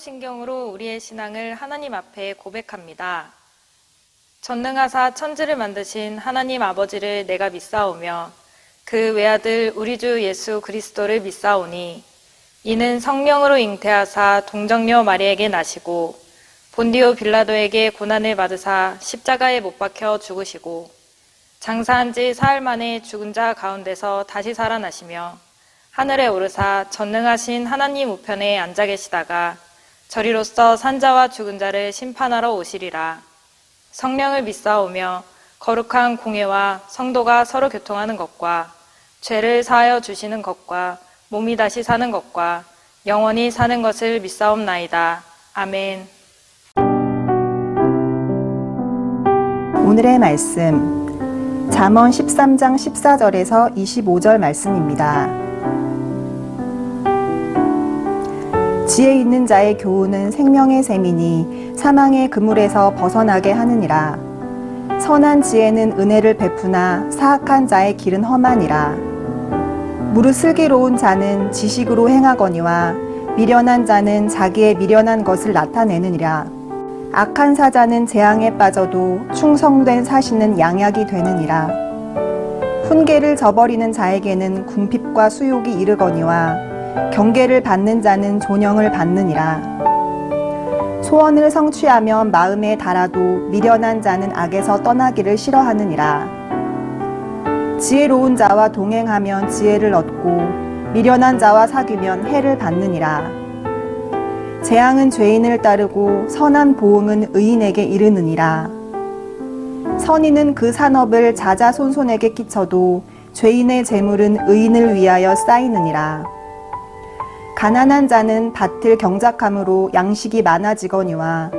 사도신경으로 우리의 신앙을 하나님 앞에 고백합니다. 전능하사 천지를 만드신 하나님 아버지를 내가 믿사오며 그 외아들 우리 주 예수 그리스도를 믿사오니 이는 성령으로 잉태하사 동정녀 마리에게 나시고 본디오 빌라도에게 고난을 받으사 십자가에 못 박혀 죽으시고 장사한 지 사흘 만에 죽은 자 가운데서 다시 살아나시며 하늘에 오르사 전능하신 하나님 우편에 앉아 계시다가 저리로서 산자와 죽은 자를 심판하러 오시리라. 성령을 믿사오며 거룩한 공회와 성도가 서로 교통하는 것과 죄를 사하여 주시는 것과 몸이 다시 사는 것과 영원히 사는 것을 믿사옵나이다. 아멘. 오늘의 말씀 잠언 13장 14절에서 25절 말씀입니다. 지혜 있는 자의 교훈은 생명의 셈이니 사망의 그물에서 벗어나게 하느니라. 선한 지혜는 은혜를 베푸나 사악한 자의 길은 험하니라. 무릇 슬기로운 자는 지식으로 행하거니와 미련한 자는 자기의 미련한 것을 나타내느니라. 악한 사자는 재앙에 빠져도 충성된 사신은 양약이 되느니라. 훈계를 저버리는 자에게는 궁핍과 수욕이 이르거니와 경계를 받는 자는 존영을 받느니라. 소원을 성취하면 마음에 달아도 미련한 자는 악에서 떠나기를 싫어하느니라. 지혜로운 자와 동행하면 지혜를 얻고 미련한 자와 사귀면 해를 받느니라. 재앙은 죄인을 따르고 선한 보응은 의인에게 이르느니라. 선인은 그 산업을 자자손손에게 끼쳐도 죄인의 재물은 의인을 위하여 쌓이느니라. 가난한 자는 밭을 경작함으로 양식이 많아지거니와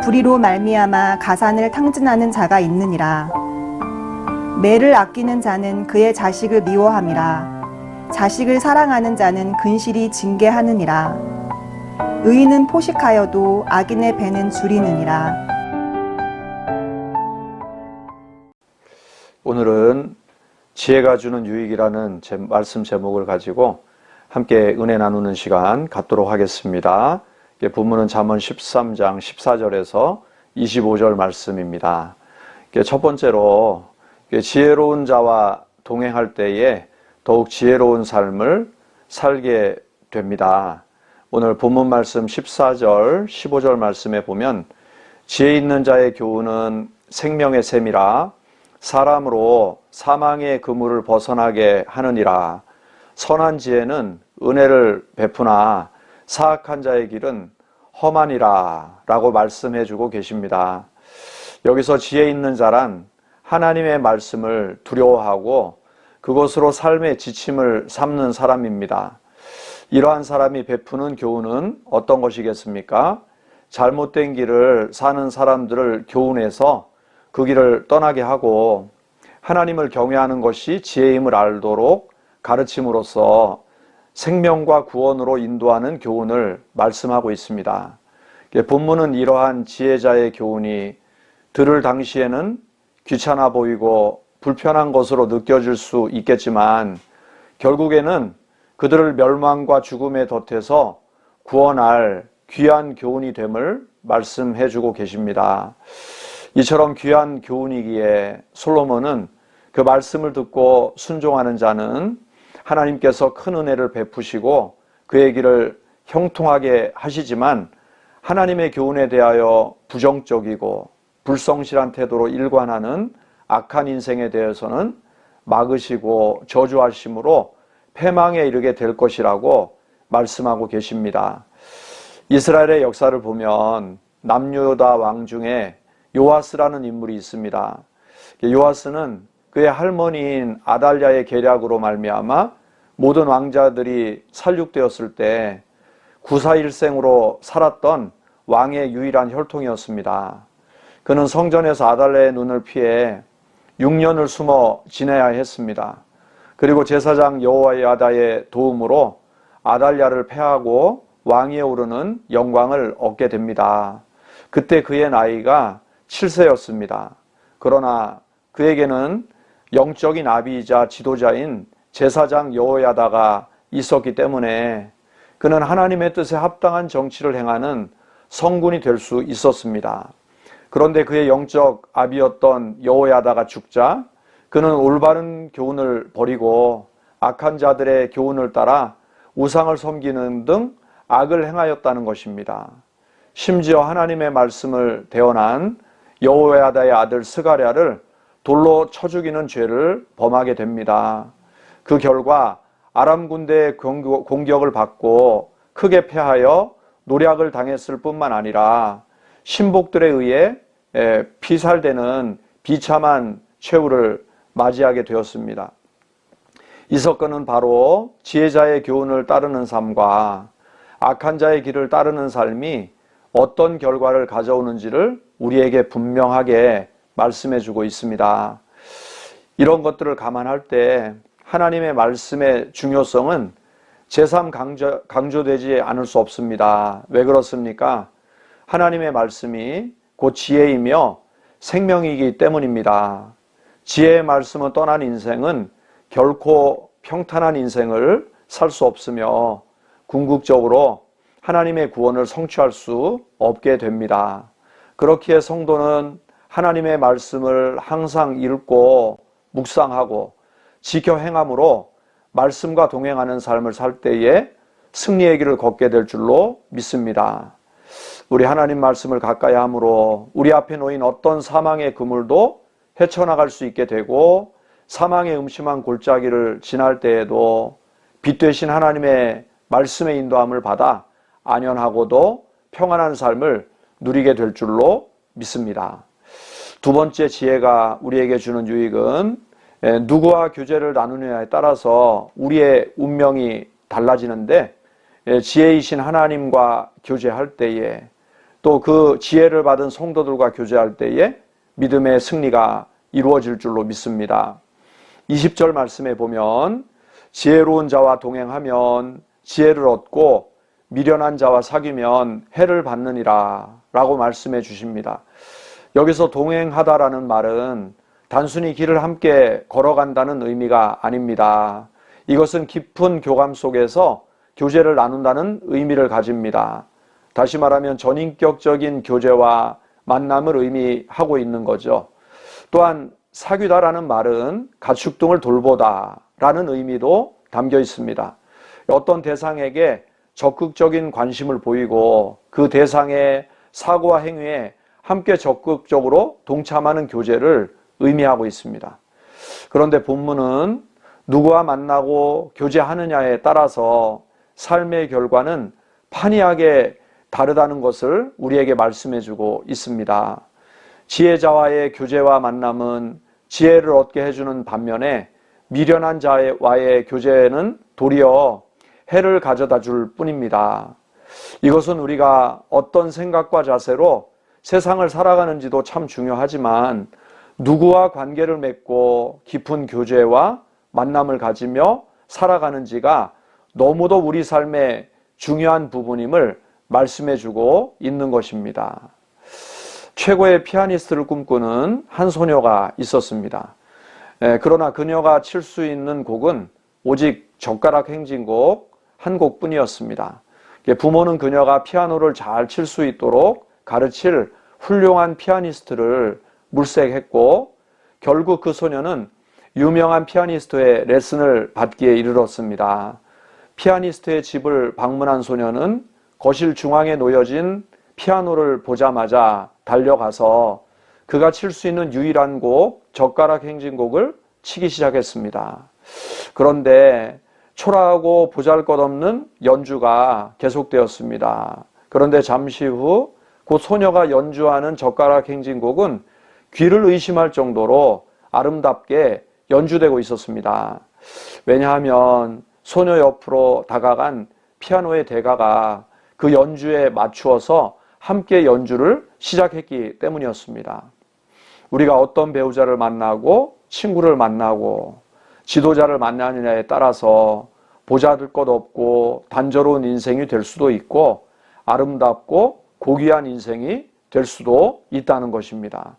불의로 말미암아 가산을 탕진하는 자가 있느니라. 매를 아끼는 자는 그의 자식을 미워함이라. 자식을 사랑하는 자는 근실이 징계하느니라. 의인은 포식하여도 악인의 배는 줄이느니라. 오늘은 지혜가 주는 유익이라는 말씀 제목을 가지고 함께 은혜 나누는 시간 갖도록 하겠습니다. 본문은 잠언 13장 14절에서 25절 말씀입니다. 첫 번째로 지혜로운 자와 동행할 때에 더욱 지혜로운 삶을 살게 됩니다. 오늘 본문 말씀 14절, 15절 말씀에 보면 지혜 있는 자의 교훈은 생명의 셈이라 사람으로 사망의 그물을 벗어나게 하느니라. 선한 지혜는 은혜를 베푸나 사악한 자의 길은 험하니라 라고 말씀해 주고 계십니다. 여기서 지혜 있는 자란 하나님의 말씀을 두려워하고 그것으로 삶의 지침을 삼는 사람입니다. 이러한 사람이 베푸는 교훈은 어떤 것이겠습니까? 잘못된 길을 사는 사람들을 교훈해서 그 길을 떠나게 하고 하나님을 경외하는 것이 지혜임을 알도록 가르침으로써 생명과 구원으로 인도하는 교훈을 말씀하고 있습니다. 본문은 이러한 지혜자의 교훈이 들을 당시에는 귀찮아 보이고 불편한 것으로 느껴질 수 있겠지만 결국에는 그들을 멸망과 죽음에 덫에서 구원할 귀한 교훈이 됨을 말씀해 주고 계십니다. 이처럼 귀한 교훈이기에 솔로몬은 그 말씀을 듣고 순종하는 자는 하나님께서 큰 은혜를 베푸시고 그의 길을 형통하게 하시지만 하나님의 교훈에 대하여 부정적이고 불성실한 태도로 일관하는 악한 인생에 대해서는 막으시고 저주하심으로 패망에 이르게 될 것이라고 말씀하고 계십니다. 이스라엘의 역사를 보면 남유다 왕 중에 요아스라는 인물이 있습니다. 요아스는 그의 할머니인 아달랴의 계략으로 말미암아 모든 왕자들이 살육되었을 때 구사일생으로 살았던 왕의 유일한 혈통이었습니다. 그는 성전에서 아달랴의 눈을 피해 6년을 숨어 지내야 했습니다. 그리고 제사장 여호야다의 도움으로 아달랴를 패하고 왕위에 오르는 영광을 얻게 됩니다. 그때 그의 나이가 7세였습니다. 그러나 그에게는 영적인 아비이자 지도자인 제사장 여호야다가 있었기 때문에 그는 하나님의 뜻에 합당한 정치를 행하는 성군이 될 수 있었습니다. 그런데 그의 영적 아비였던 여호야다가 죽자 그는 올바른 교훈을 버리고 악한 자들의 교훈을 따라 우상을 섬기는 등 악을 행하였다는 것입니다. 심지어 하나님의 말씀을 대언한 여호야다의 아들 스가랴를 돌로 쳐 죽이는 죄를 범하게 됩니다. 그 결과 아람 군대의 공격을 받고 크게 패하여 노략을 당했을 뿐만 아니라 신복들에 의해 피살되는 비참한 최후를 맞이하게 되었습니다. 이 사건은 바로 지혜자의 교훈을 따르는 삶과 악한 자의 길을 따르는 삶이 어떤 결과를 가져오는지를 우리에게 분명하게 말씀해 주고 있습니다. 이런 것들을 감안할 때 하나님의 말씀의 중요성은 제3 강조되지 않을 수 없습니다. 왜 그렇습니까? 하나님의 말씀이 곧 지혜이며 생명이기 때문입니다. 지혜의 말씀을 떠난 인생은 결코 평탄한 인생을 살 수 없으며 궁극적으로 하나님의 구원을 성취할 수 없게 됩니다. 그렇기에 성도는 하나님의 말씀을 항상 읽고 묵상하고 지켜 행함으로 말씀과 동행하는 삶을 살 때에 승리의 길을 걷게 될 줄로 믿습니다. 우리 하나님 말씀을 가까이 함으로 우리 앞에 놓인 어떤 사망의 그물도 헤쳐나갈 수 있게 되고 사망의 음침한 골짜기를 지날 때에도 빛 되신 하나님의 말씀의 인도함을 받아 안연하고도 평안한 삶을 누리게 될 줄로 믿습니다. 두 번째 지혜가 우리에게 주는 유익은 누구와 교제를 나누느냐에 따라서 우리의 운명이 달라지는데 지혜이신 하나님과 교제할 때에 또 그 지혜를 받은 성도들과 교제할 때에 믿음의 승리가 이루어질 줄로 믿습니다. 20절 말씀에 보면 지혜로운 자와 동행하면 지혜를 얻고 미련한 자와 사귀면 해를 받느니라 라고 말씀해 주십니다. 여기서 동행하다라는 말은 단순히 길을 함께 걸어간다는 의미가 아닙니다. 이것은 깊은 교감 속에서 교제를 나눈다는 의미를 가집니다. 다시 말하면 전인격적인 교제와 만남을 의미하고 있는 거죠. 또한 사귀다라는 말은 가축 등을 돌보다라는 의미도 담겨 있습니다. 어떤 대상에게 적극적인 관심을 보이고 그 대상의 사고와 행위에 함께 적극적으로 동참하는 교제를 의미하고 있습니다. 그런데 본문은 누구와 만나고 교제하느냐에 따라서 삶의 결과는 판이하게 다르다는 것을 우리에게 말씀해주고 있습니다. 지혜자와의 교제와 만남은 지혜를 얻게 해주는 반면에 미련한 자와의 교제는 도리어 해를 가져다 줄 뿐입니다. 이것은 우리가 어떤 생각과 자세로 세상을 살아가는지도 참 중요하지만 누구와 관계를 맺고 깊은 교제와 만남을 가지며 살아가는지가 너무도 우리 삶의 중요한 부분임을 말씀해주고 있는 것입니다. 최고의 피아니스트를 꿈꾸는 한 소녀가 있었습니다. 그러나 그녀가 칠 수 있는 곡은 오직 젓가락 행진곡 한 곡뿐이었습니다. 부모는 그녀가 피아노를 잘 칠 수 있도록 가르칠 훌륭한 피아니스트를 물색했고 결국 그 소녀는 유명한 피아니스트의 레슨을 받기에 이르렀습니다. 피아니스트의 집을 방문한 소녀는 거실 중앙에 놓여진 피아노를 보자마자 달려가서 그가 칠 수 있는 유일한 곡 젓가락 행진곡을 치기 시작했습니다. 그런데 초라하고 보잘것없는 연주가 계속되었습니다. 그런데 잠시 후 그 소녀가 연주하는 젓가락 행진곡은 귀를 의심할 정도로 아름답게 연주되고 있었습니다. 왜냐하면 소녀 옆으로 다가간 피아노의 대가가 그 연주에 맞추어서 함께 연주를 시작했기 때문이었습니다. 우리가 어떤 배우자를 만나고 친구를 만나고 지도자를 만나느냐에 따라서 보잘것 없고 단조로운 인생이 될 수도 있고 아름답고 고귀한 인생이 될 수도 있다는 것입니다.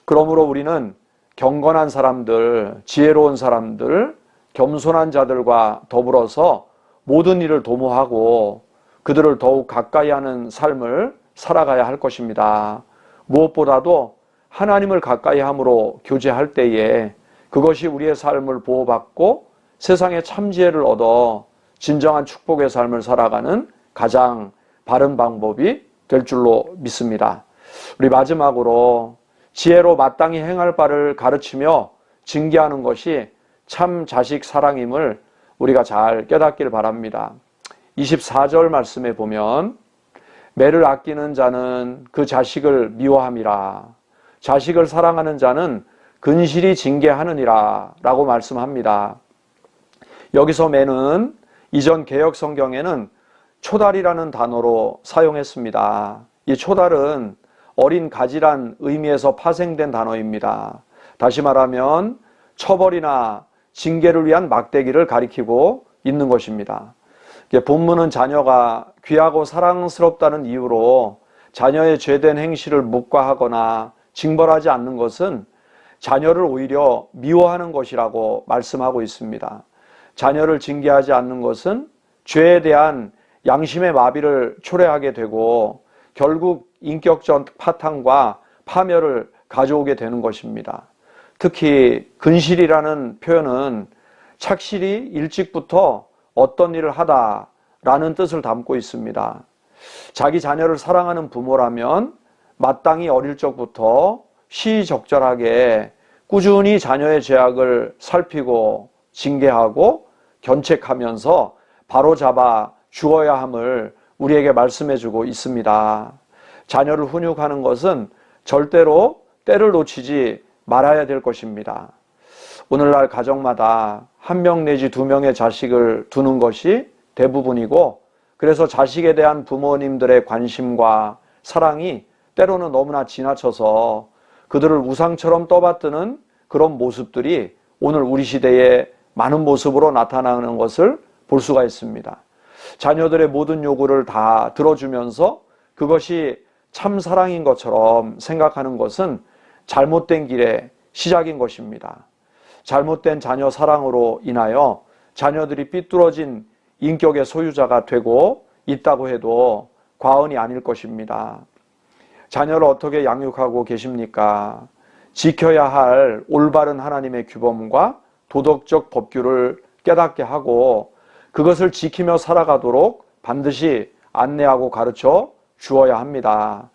그러므로 우리는 경건한 사람들, 지혜로운 사람들, 겸손한 자들과 더불어서 모든 일을 도모하고 그들을 더욱 가까이 하는 삶을 살아가야 할 것입니다. 무엇보다도 하나님을 가까이 함으로 교제할 때에 그것이 우리의 삶을 보호받고 세상에 참지혜를 얻어 진정한 축복의 삶을 살아가는 가장 바른 방법이 될 줄로 믿습니다. 우리 마지막으로 지혜로 마땅히 행할 바를 가르치며 징계하는 것이 참 자식 사랑임을 우리가 잘 깨닫길 바랍니다. 24절 말씀에 보면 매를 아끼는 자는 그 자식을 미워함이라. 자식을 사랑하는 자는 근실히 징계하느니라 라고 말씀합니다. 여기서 매는 이전 개역 성경에는 초달이라는 단어로 사용했습니다. 이 초달은 어린 가지란 의미에서 파생된 단어입니다. 다시 말하면 처벌이나 징계를 위한 막대기를 가리키고 있는 것입니다. 본문은 자녀가 귀하고 사랑스럽다는 이유로 자녀의 죄된 행실을 묵과하거나 징벌하지 않는 것은 자녀를 오히려 미워하는 것이라고 말씀하고 있습니다. 자녀를 징계하지 않는 것은 죄에 대한 양심의 마비를 초래하게 되고 결국 인격적 파탄과 파멸을 가져오게 되는 것입니다. 특히 근실이라는 표현은 착실히 일찍부터 어떤 일을 하다라는 뜻을 담고 있습니다. 자기 자녀를 사랑하는 부모라면 마땅히 어릴 적부터 시의적절하게 꾸준히 자녀의 죄악을 살피고 징계하고 견책하면서 바로잡아 주어야 함을 우리에게 말씀해주고 있습니다. 자녀를 훈육하는 것은 절대로 때를 놓치지 말아야 될 것입니다. 오늘날 가정마다 한 명 내지 두 명의 자식을 두는 것이 대부분이고, 그래서 자식에 대한 부모님들의 관심과 사랑이 때로는 너무나 지나쳐서 그들을 우상처럼 떠받드는 그런 모습들이 오늘 우리 시대에 많은 모습으로 나타나는 것을 볼 수가 있습니다. 자녀들의 모든 요구를 다 들어주면서 그것이 참 사랑인 것처럼 생각하는 것은 잘못된 길의 시작인 것입니다. 잘못된 자녀 사랑으로 인하여 자녀들이 삐뚤어진 인격의 소유자가 되고 있다고 해도 과언이 아닐 것입니다. 자녀를 어떻게 양육하고 계십니까? 지켜야 할 올바른 하나님의 규범과 도덕적 법규를 깨닫게 하고 그것을 지키며 살아가도록 반드시 안내하고 가르쳐 주어야 합니다.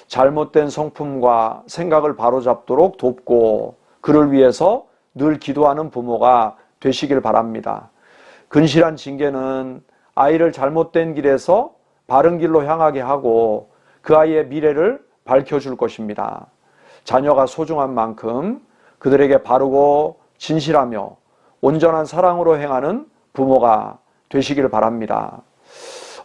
잘못된 성품과 생각을 바로잡도록 돕고 그를 위해서 늘 기도하는 부모가 되시길 바랍니다. 근실한 징계는 아이를 잘못된 길에서 바른 길로 향하게 하고 그 아이의 미래를 밝혀줄 것입니다. 자녀가 소중한 만큼 그들에게 바르고 진실하며 온전한 사랑으로 행하는 부모가 되시길 바랍니다.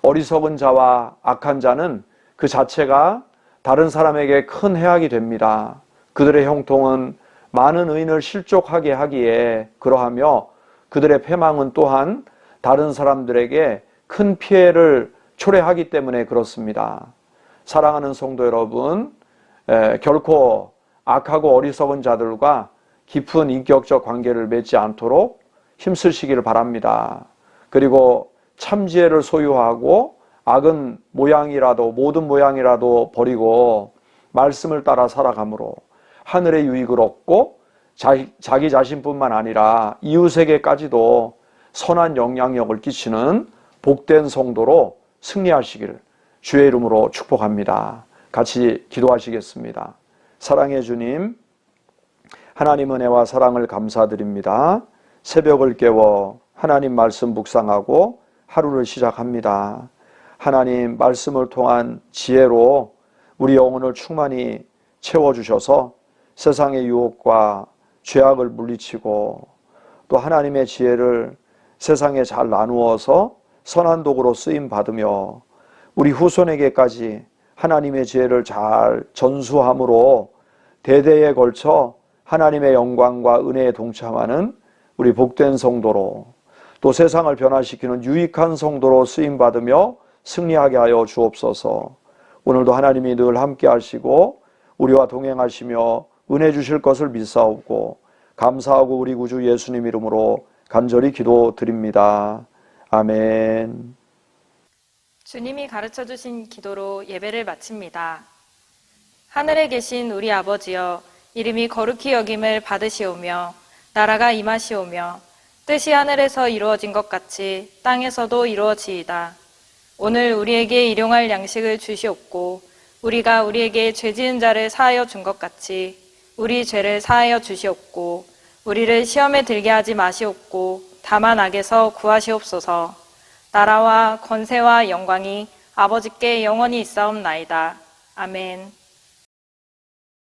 어리석은 자와 악한 자는 그 자체가 다른 사람에게 큰 해악이 됩니다. 그들의 형통은 많은 의인을 실족하게 하기에 그러하며 그들의 패망은 또한 다른 사람들에게 큰 피해를 초래하기 때문에 그렇습니다. 사랑하는 성도 여러분, 결코 악하고 어리석은 자들과 깊은 인격적 관계를 맺지 않도록 힘쓰시기를 바랍니다. 그리고 참지혜를 소유하고 악은 모양이라도 모든 모양이라도 버리고 말씀을 따라 살아가므로 하늘의 유익을 얻고 자기 자신뿐만 아니라 이웃에게까지도 선한 영향력을 끼치는 복된 성도로 승리하시기를 주의 이름으로 축복합니다. 같이 기도하시겠습니다. 사랑의 주님, 하나님 은혜와 사랑을 감사드립니다. 새벽을 깨워 하나님 말씀 묵상하고 하루를 시작합니다. 하나님 말씀을 통한 지혜로 우리 영혼을 충만히 채워주셔서 세상의 유혹과 죄악을 물리치고 또 하나님의 지혜를 세상에 잘 나누어서 선한 도구로 쓰임받으며 우리 후손에게까지 하나님의 지혜를 잘 전수함으로 대대에 걸쳐 하나님의 영광과 은혜에 동참하는 우리 복된 성도로 또 세상을 변화시키는 유익한 성도로 쓰임받으며 승리하게 하여 주옵소서. 오늘도 하나님이 늘 함께 하시고 우리와 동행하시며 은혜 주실 것을 믿사옵고 감사하고 우리 구주 예수님 이름으로 간절히 기도드립니다. 아멘. 주님이 가르쳐 주신 기도로 예배를 마칩니다. 하늘에 계신 우리 아버지여, 이름이 거룩히 여김을 받으시오며 나라가 임하시오며 뜻이 하늘에서 이루어진 것 같이 땅에서도 이루어지이다. 오늘 우리에게 일용할 양식을 주시옵고 우리가 우리에게 죄 지은 자를 사하여 준 것 같이 우리 죄를 사하여 주시옵고 우리를 시험에 들게 하지 마시옵고 다만 악에서 구하시옵소서. 나라와 권세와 영광이 아버지께 영원히 있사옵나이다. 아멘.